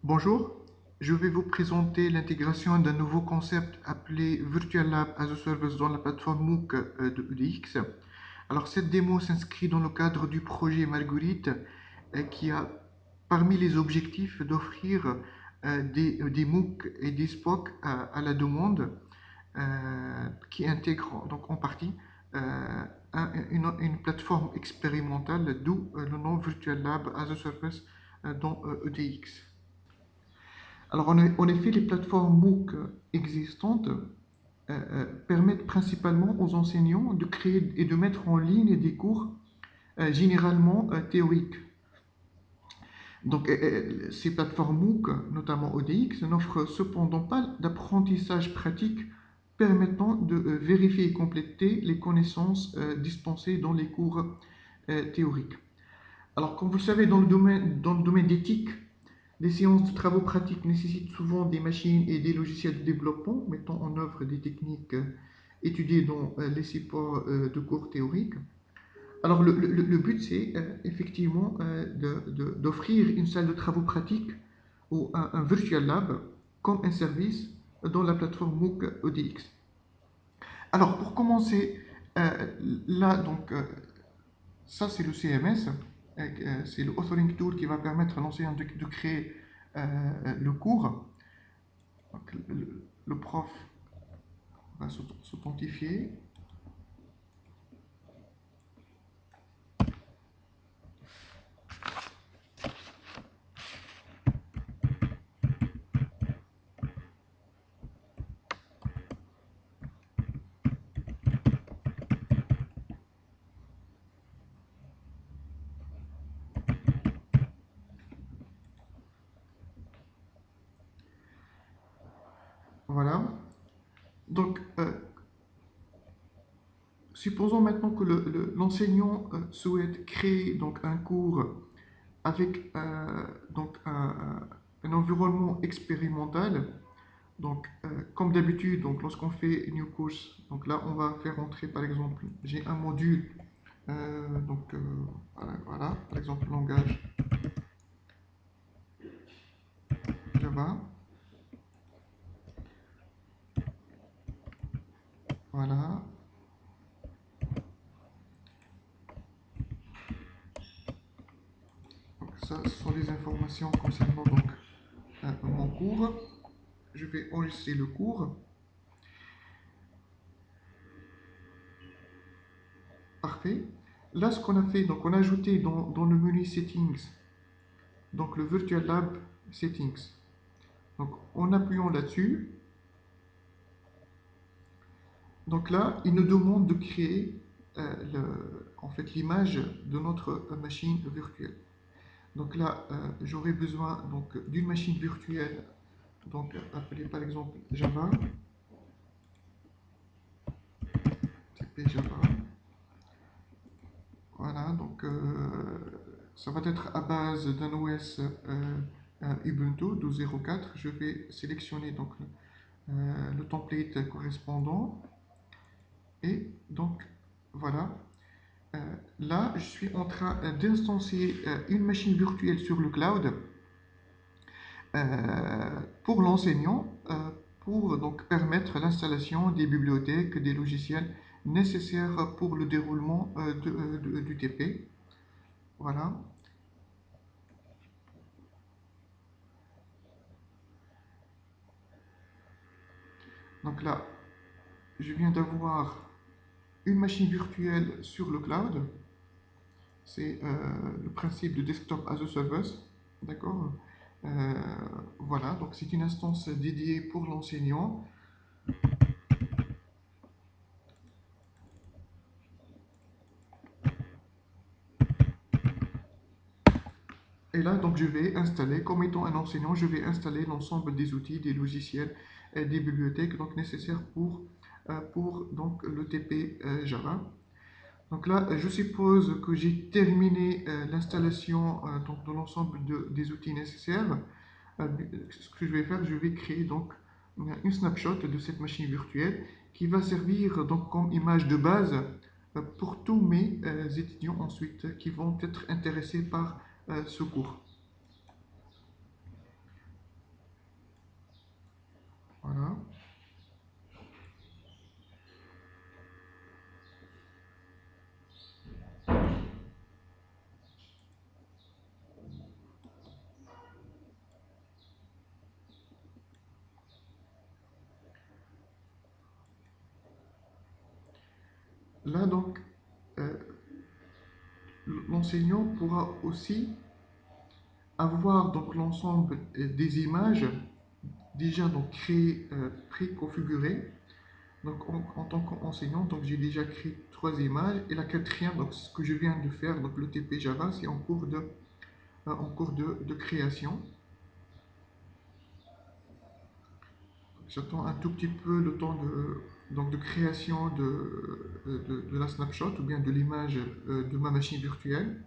Bonjour, je vais vous présenter l'intégration d'un nouveau concept appelé Virtual Lab as a Service dans la plateforme MOOC de EDX. Alors cette démo s'inscrit dans le cadre du projet Marguerite qui a parmi les objectifs d'offrir des MOOC et des SPOC à la demande qui intègrent donc en partie une plateforme expérimentale, d'où le nom Virtual Lab as a Service dans EDX. Alors, en effet, les plateformes MOOC existantes permettent principalement aux enseignants de créer et de mettre en ligne des cours généralement théoriques. Donc, ces plateformes MOOC, notamment ODX, n'offrent cependant pas d'apprentissage pratique permettant de vérifier et compléter les connaissances dispensées dans les cours théoriques. Alors, comme vous le savez, dans le domaine d'éthique, les séances de travaux pratiques nécessitent souvent des machines et des logiciels de développement mettant en œuvre des techniques étudiées dans les supports de cours théoriques. Alors le but, c'est effectivement d'offrir une salle de travaux pratiques ou un virtual lab comme un service dans la plateforme MOOC EDX. Alors pour commencer, là, ça c'est le CMS, c'est le authoring tool qui va permettre à l'enseignant de créer le cours. Donc, le prof va s'authentifier. Voilà. Donc, supposons maintenant que l'enseignant souhaite créer donc, un cours avec un environnement expérimental. Donc, comme d'habitude, donc lorsqu'on fait une new course, donc là, on va faire entrer, par exemple, j'ai un module, voilà, par exemple, langage Java, voilà. Donc, ça, ce sont les informations concernant donc, mon cours. Je vais enregistrer le cours. Parfait. Là, ce qu'on a fait, donc on a ajouté dans le menu Settings, donc le Virtual Lab Settings. Donc en appuyant là-dessus, donc là, il nous demande de créer en fait l'image de notre machine virtuelle. Donc là, j'aurai besoin donc d'une machine virtuelle, donc appelée par exemple Java, TP Java. Voilà, donc ça va être à base d'un OS Ubuntu 12.04. Je vais sélectionner donc le template correspondant et donc voilà. Là, je suis en train d'instancier une machine virtuelle sur le cloud pour l'enseignant pour donc permettre l'installation des bibliothèques, des logiciels nécessaires pour le déroulement du TP. Voilà. Donc là, je viens d'avoir une machine virtuelle sur le cloud. C'est le principe de desktop as a service. D'accord. Euh, voilà, donc c'est une instance dédiée pour l'enseignant. Et là, donc, je vais installer, comme étant un enseignant, je vais installer l'ensemble des outils, des logiciels et des bibliothèques donc, nécessaires pour donc, le TP Java. Donc là, je suppose que j'ai terminé l'installation donc, de l'ensemble des outils nécessaires. Ce que je vais faire, je vais créer donc une snapshot de cette machine virtuelle qui va servir donc comme image de base pour tous mes étudiants ensuite qui vont être intéressés par ce cours. Là, donc, euh, l'enseignant pourra aussi avoir donc l'ensemble des images déjà donc créées, préconfigurées. Donc en tant qu'enseignant, donc j'ai déjà créé trois images et la quatrième, donc ce que je viens de faire, donc le TP Java, c'est en cours de création. J'attends un tout petit peu le temps de création de la snapshot ou bien de l'image de ma machine virtuelle.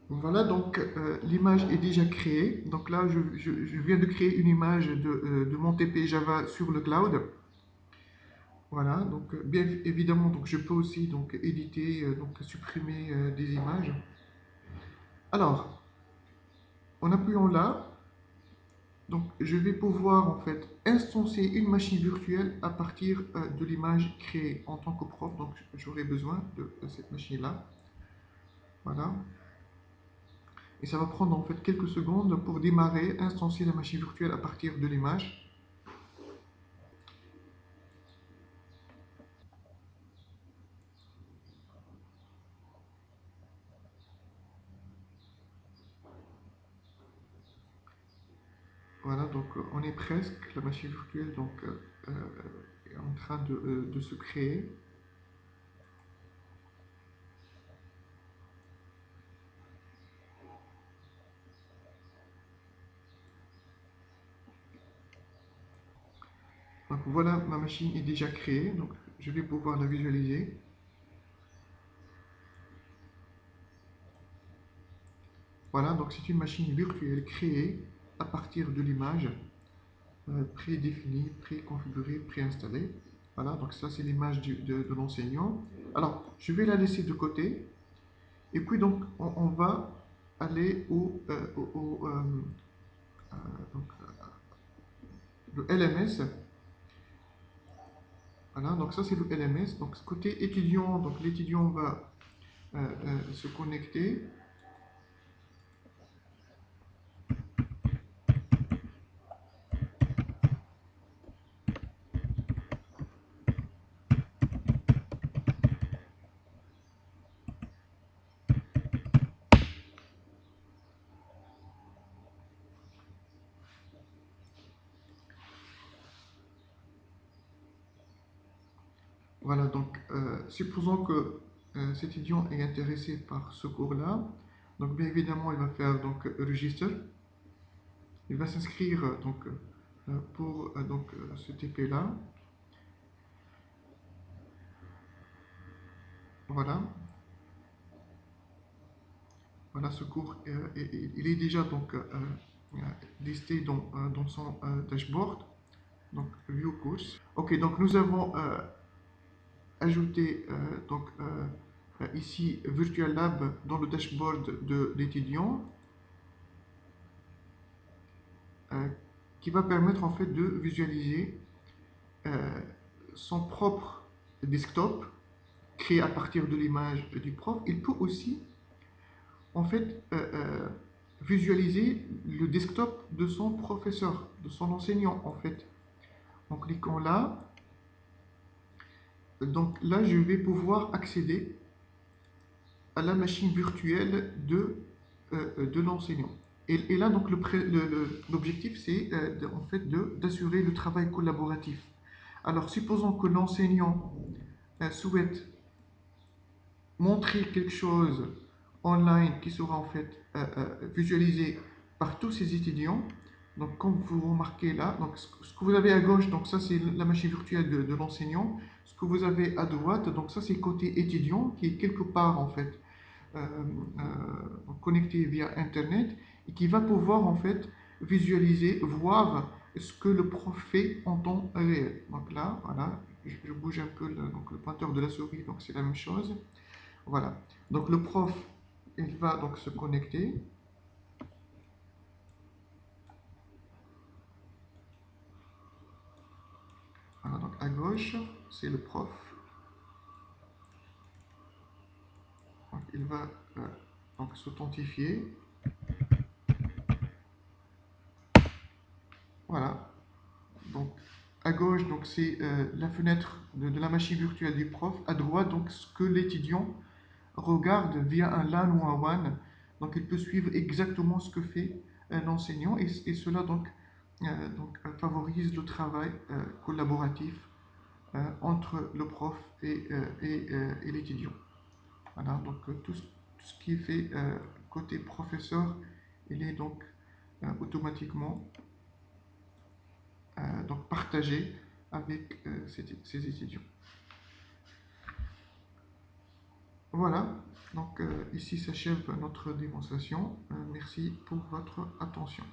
Voilà, donc l'image est déjà créée. Donc là, je viens de créer une image de mon TP Java sur le cloud. Voilà, donc bien évidemment, donc je peux aussi donc éditer, donc supprimer des images. Alors, en appuyant là, donc je vais pouvoir en fait instancier une machine virtuelle à partir de l'image créée en tant que prof. Donc j'aurai besoin de cette machine-là. Voilà. Et ça va prendre en fait quelques secondes pour démarrer, instancier la machine virtuelle à partir de l'image. Voilà, donc on est presque, la machine virtuelle donc, est en train de se créer. Donc voilà, ma machine est déjà créée, donc je vais pouvoir la visualiser. Voilà, donc c'est une machine virtuelle créée à partir de l'image prédéfinie, préconfigurée, préinstallée. Voilà, donc ça c'est l'image de l'enseignant. Alors, je vais la laisser de côté. Et puis donc, on va aller donc, le LMS. Voilà, donc ça c'est le LMS. Donc côté étudiant, donc l'étudiant va se connecter. Voilà, donc supposons que cet étudiant est intéressé par ce cours-là. Donc bien évidemment, il va faire donc register. Il va s'inscrire donc pour donc ce TP-là. Voilà, voilà ce cours, il est déjà donc listé dans son dashboard. Donc view course. Ok, donc nous avons ajouté donc ici Virtual Lab dans le dashboard de l'étudiant, euh, qui va permettre en fait de visualiser euh, son propre desktop créé à partir de l'image du prof. Il peut aussi en fait visualiser le desktop de son professeur, de son enseignant en fait. En cliquant là, donc là je vais pouvoir accéder à la machine virtuelle de l'enseignant. Et là, donc, l'objectif, c'est en fait d'assurer le travail collaboratif. Alors, supposons que l'enseignant souhaite montrer quelque chose online qui sera en fait visualisé par tous ses étudiants. Donc, comme vous remarquez là, donc, ce que vous avez à gauche, donc ça c'est la machine virtuelle de l'enseignant. Ce que vous avez à droite, donc ça c'est côté étudiant qui est quelque part en fait euh, connecté via Internet et qui va pouvoir en fait visualiser, voir ce que le prof fait en temps réel. Donc là, voilà, je bouge un peu donc le pointeur de la souris, donc c'est la même chose. Voilà. Donc le prof, il va donc se connecter. Voilà, donc à gauche, c'est le prof. Donc il va donc s'authentifier. Voilà. Donc À gauche, donc c'est la fenêtre de la machine virtuelle du prof. À droite, donc ce que l'étudiant regarde via un LAN ou un WAN. Donc il peut suivre exactement ce que fait l'enseignant et cela favorise le travail collaboratif entre le prof et l'étudiant. Voilà, donc tout ce qui est fait côté professeur, il est donc automatiquement donc partagé avec ses étudiants. Voilà, donc ici s'achève notre démonstration. Merci pour votre attention.